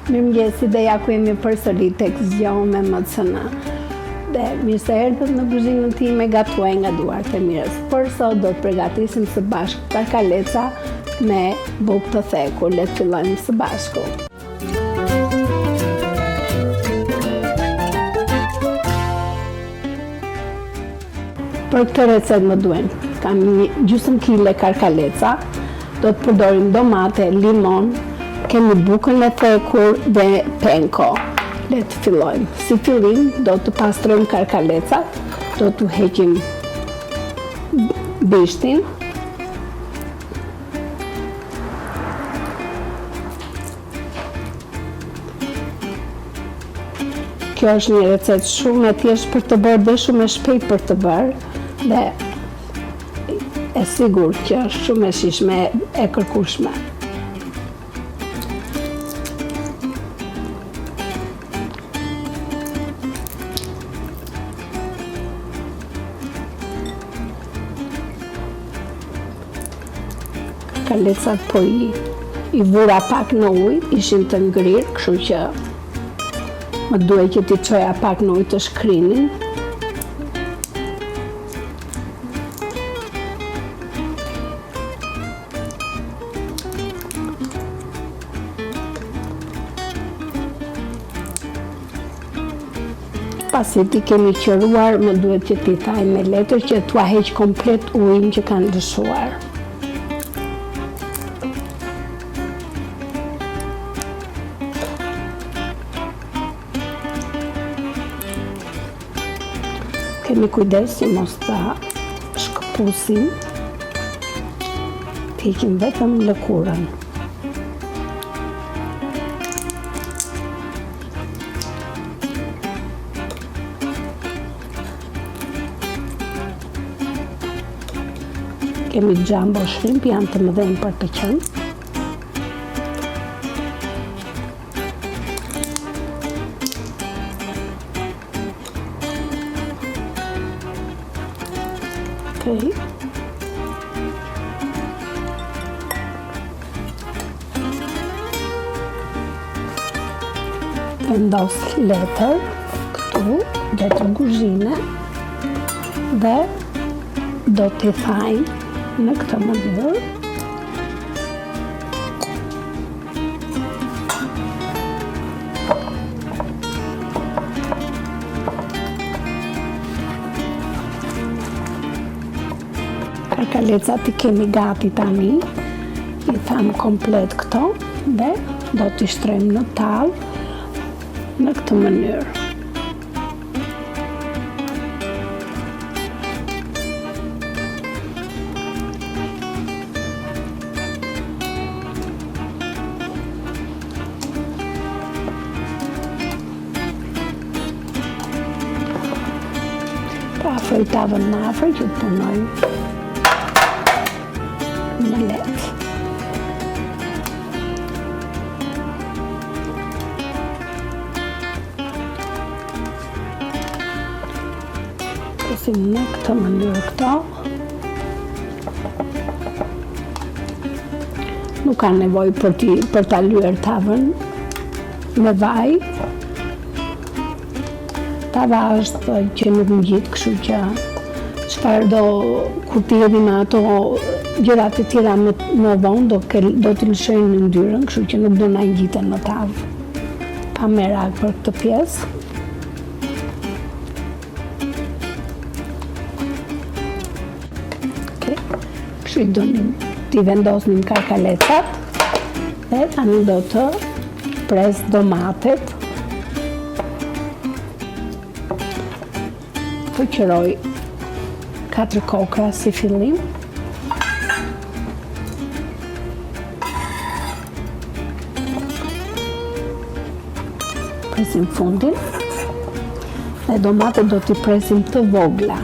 Mirëmëngjesi dhe ja ku jemi përsëri tek zgjohu me MCN. Dhe mirë se erdhët në kuzhinën time gatuaj nga duart e mirës. Por sot do të përgatisim së bashku tarkaleca me bukë të thekur. Le të fillojmë së bashku. Për këtë recetë më duhen, kam gjysmë kile tarkaleca, do të përdorim domate, limon, kemi bukën e thekur dhe penko. Le të fillojmë. Si fillim do të pastrojmë tarkalecat, do të heqim bishtin. Kjo është një recetë shumë e thjeshtë për të bërë dhe shumë e shpejtë për të bërë. Dhe e sigur që është shumë e shijshme e kërkueshme. Tarkalecat po i vura pak në ujë, ishin të ngrirë, kështu që më duhet që t'i çoja pak në ujë të shkrinin. Pasi ti kemi qëruar, më duhet që ti thaj me letër që t'ua heq komplet ujin që kanë lëshuar. Kemi kujdes që mos ta shkëpusim, të heqim vetëm lëkurën. Kemi jumbo shrimp, janë të mëdhenj për të qenë. Okay. Vendos letër këtu, letër kuzhine, dhe do t'i thajmë në këtë mënyrë. Tarkalecat i kemi gati tani, i tham komplet këto dhe do t'i shtrojmë në tavë në këtë mënyrë. Afroj tavën më afër që të punojmë më lehtë. Pusim në këtë mënyrë këto. Nuk ka nevojë për ta lyer tavën me vaj. Tava është që nuk ngjit, kështu që çfarë kur ti jeni me ato gjërat e tjera më vonë do t'i lëshojnë në ndyrën, kështu që nuk do na ngjiten në tavë. Pa merak për këtë pjesë. Okay. Kështu t'i vendosnim tarkalecat dhe tani do të pres domatet. Të qëroj 4 kokra si fillim. Presim fundin. Dhe domatet do t'i presim të vogla.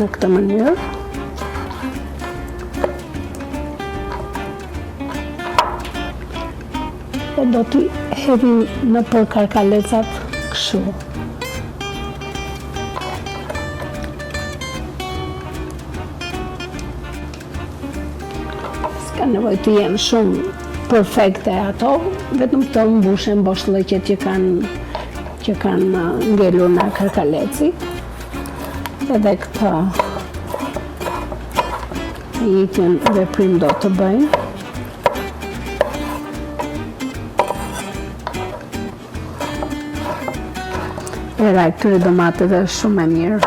në këtë mënyrë. dhe do t'i hedhim në për karkalecat kështu. S'ka nevojë të jenë shumë perfekte ato, vetëm të mbushen boshllëqet që kanë ngelur nga karkaleci. Edhe këtë njëjtin veprim do të bëjmë. Era e këtyre domateve është shumë e mirë.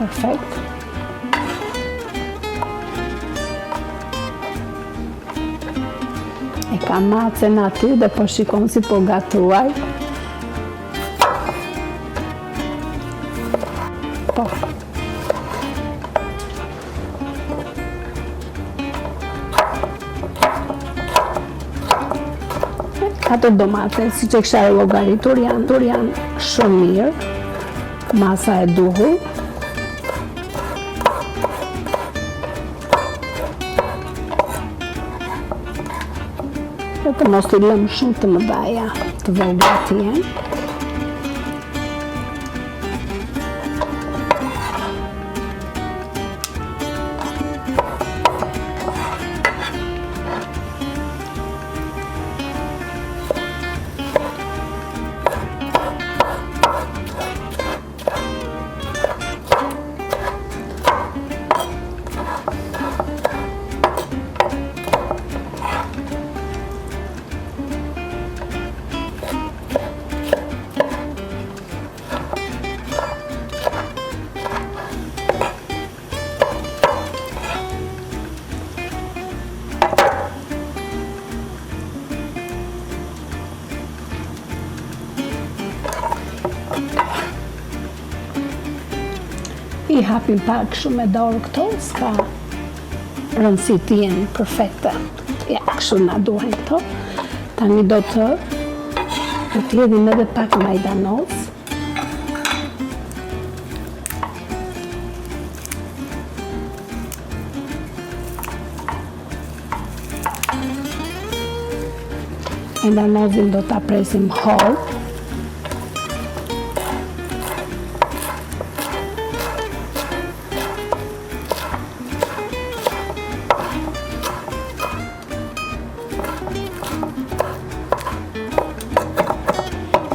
Perfekt. E kam macen aty dhe po shikon si po gatuaj. Po. Katër domate, si që kisha llogaritur, janë shumë mirë. Masa e duhur. Të mos t'i lëmë shumë të mëdhaja, të vogla të jenë. I hapim pak shumë me dorë këto, s'ka rëndësi të jenë perfekte. Ja, kështu na duhen këto. Tani do të hedhim edhe pak majdanoz. Majdanozin do ta presim holl.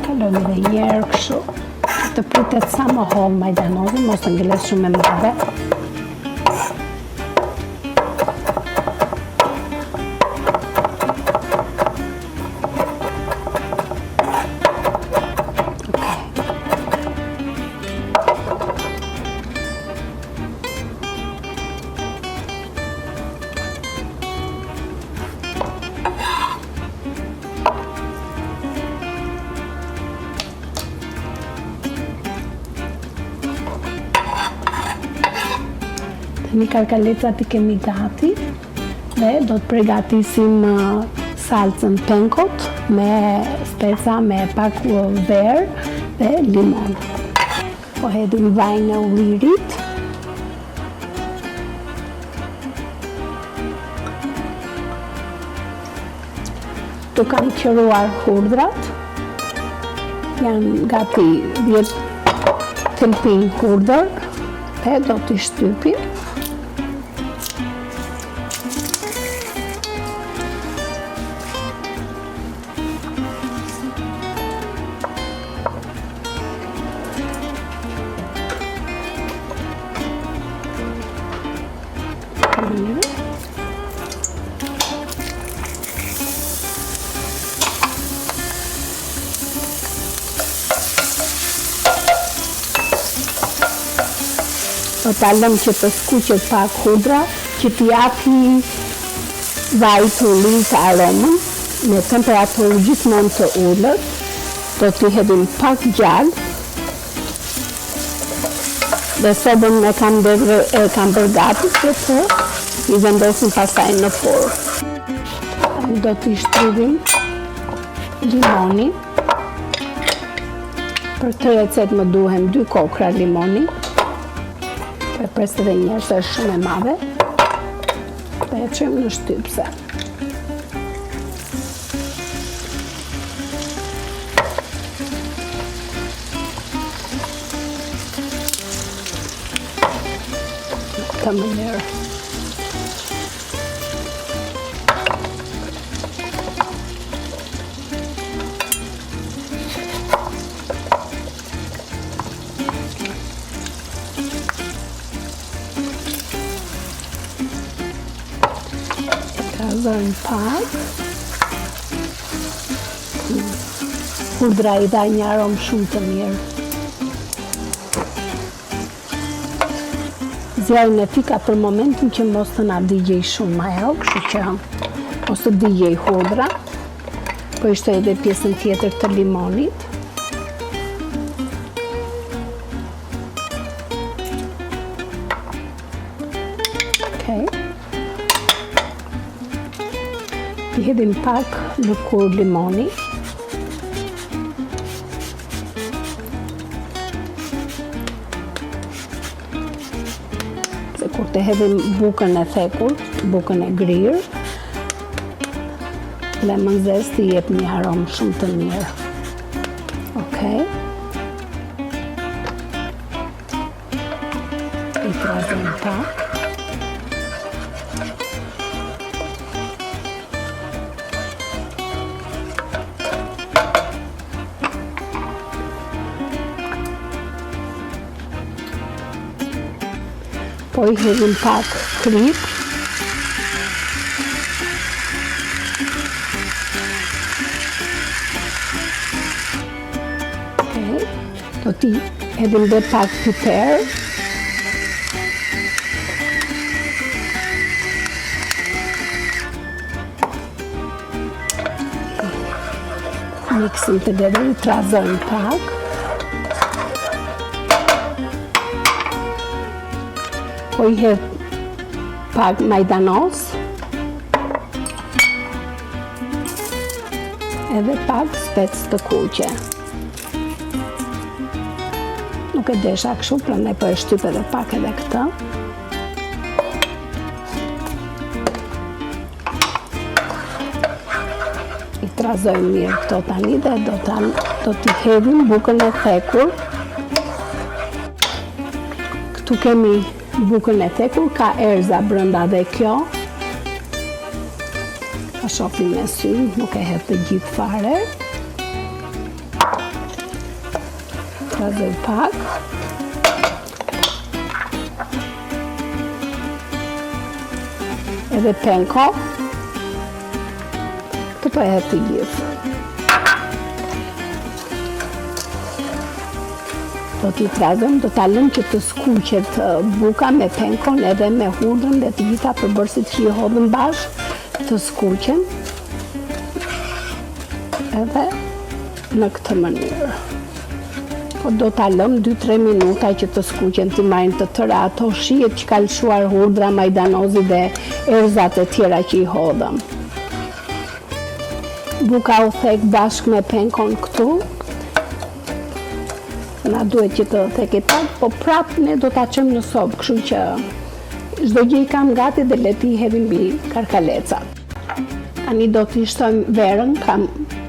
Kalojmë edhe një herë kështu. Të pritet sa më holl majdanozin, mos të ngjeles shumë e madhe. Një karkalecat i kemi gati dhe do të përgatisim salcën penkot me speca, me pak ver dhe limon. Po hedhim vajin e ullirit. Tu kam qëruar hurdrat. Janë gati 10 tëlpin hurdër dhe do t'i shtypim. Do ta lëmë që të skuqet pak hudra, që t'i japi vajit ullit aromën me temperaturë gjithmonë të ulët. Do t'i hedhim pak gjallë. Dhe sobën e kam bërë gati që të i vendosim pastaj në forë. Do t'i shtrydhim limoni. Për këtë recetë më duhen 2 kokra limoni. E presë edhe një herë se është shumë e madhe. Dhe e qëjmë në shtypse. Në këtë mënyrë. Trazojmë pak. Hudra i dha një aromë shumë të mirë. Zjarrin e fika për momentin që mos të na digjej shumë ajo, kështu që mos të digjej hudra. Po i shtoj edhe pjesën tjetër të limonit. Okej. I hedhim pak lëkurë limoni. Kur të hedhim bukën e thekur, bukën e grirë, lemon zest i jep një aromë shumë të mirë. Okej. I trazojmë pak. Po i hedhim pak krip. Okej. Do t'i hedhim dhe pak piper. Miksim together, i trazojmë pak. Po i hedh pak majdanos, edhe pak spec të kuqe. Nuk e desha kështu, prandaj po e shtyp edhe pak edhe këtë. I trazojmë mirë këto tani dhe do t'i hedhim bukën e thekur. Këtu kemi bukën e thekur, ka erza brenda dhe kjo. A shohim me sy, nuk e hedh të gjithë fare. Trazoj pak. Edhe penko. Këtë po e hedh të gjithë. Do t'i trazojmë, do t'a lëmë që të skuqet buka me penkon edhe me hudrën dhe të gjitha përbërësit që i hodhëm bashkë të skuqen. Edhe në këtë mënyrë. Po do t'a lëmë 2-3 minuta që të skuqen, t'i marrin të tëra ato shijet që ka lëshuar hudra, majdanozi dhe erzat e tjera që i hodhëm. Buka u thek bashkë me penkon këtu. Na duhet që të thekë pak, po prapë ne do ta çojmë në sobë, kështu që çdo gjë i kam gati dhe le t'i hedhim mbi karkalecat. Tani do t'i shtojmë verën, kam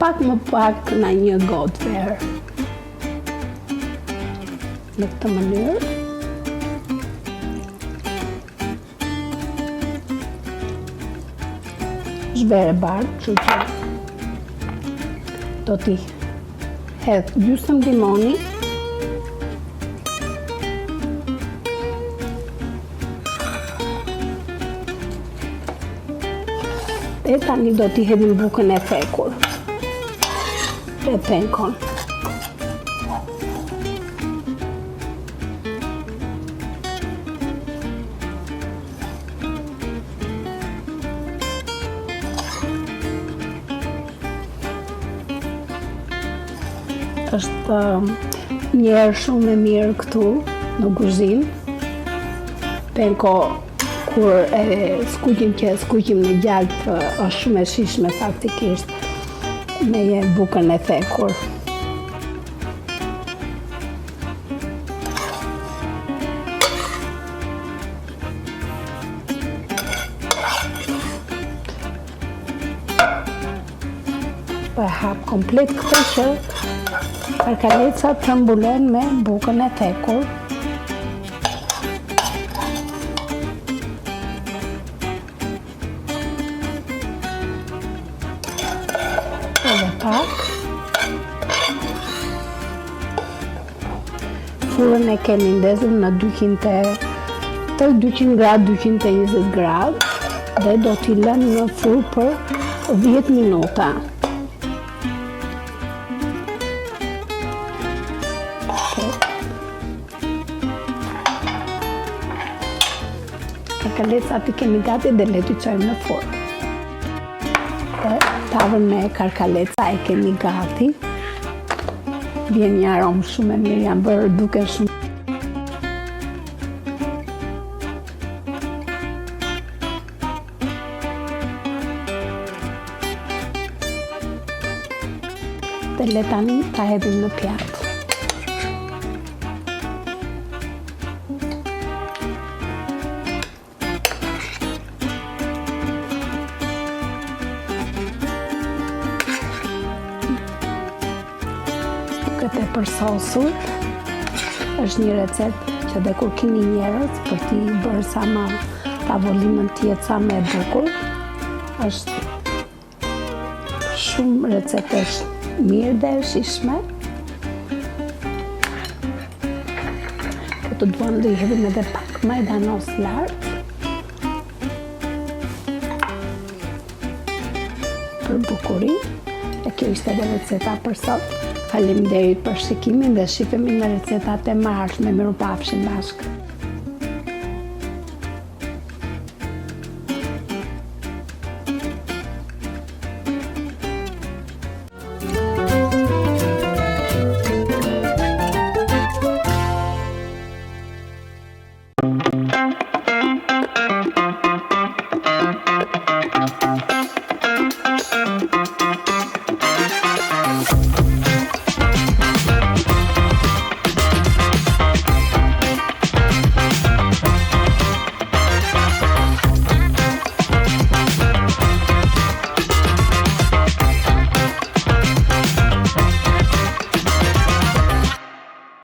pak më pak na 1 gotë verë. Në këtë mënyrë. Është verë e bardhë, kështu që do t'i hedh gjysmë limoni. E tani do t'i hedhim bukën e thekur dhe penkon. Është një herë shumë e mirë këtu në kuzhinë. Penko kur e skuqim në gjalp është shumë e shishme faktikisht. me bukën e thekur. Po e hap komplet këtë që karkalecat të mbulen me bukën e thekur. Edhe pak. Furrën e kemi ndezur në 200 gradë, 220 gradë dhe do t'i lëmë në furrë për 10 minuta. Karkalecat i kemi gati dhe le t'i çojmë në furrë. Tavën me karkaleca e kemi gati. Vjen një aromë shumë e mirë, janë bërë duke shumë. Dhe le tani ta hedhim në pjatë. Këtë e përsosur është një recetë që dhe kur keni njerëz për t'i bërë sa ma tavolinën t'jetë sa me bukur, është shumë recetë është mirë dhe e shishme. Këtë duan dhe i hedhim edhe pak majdanos lartë për bukurin. E kjo ishte edhe receta për sot. Faleminderit për shikimin dhe shihemi në recetat e ardhshme. Mirupafshim bashkë.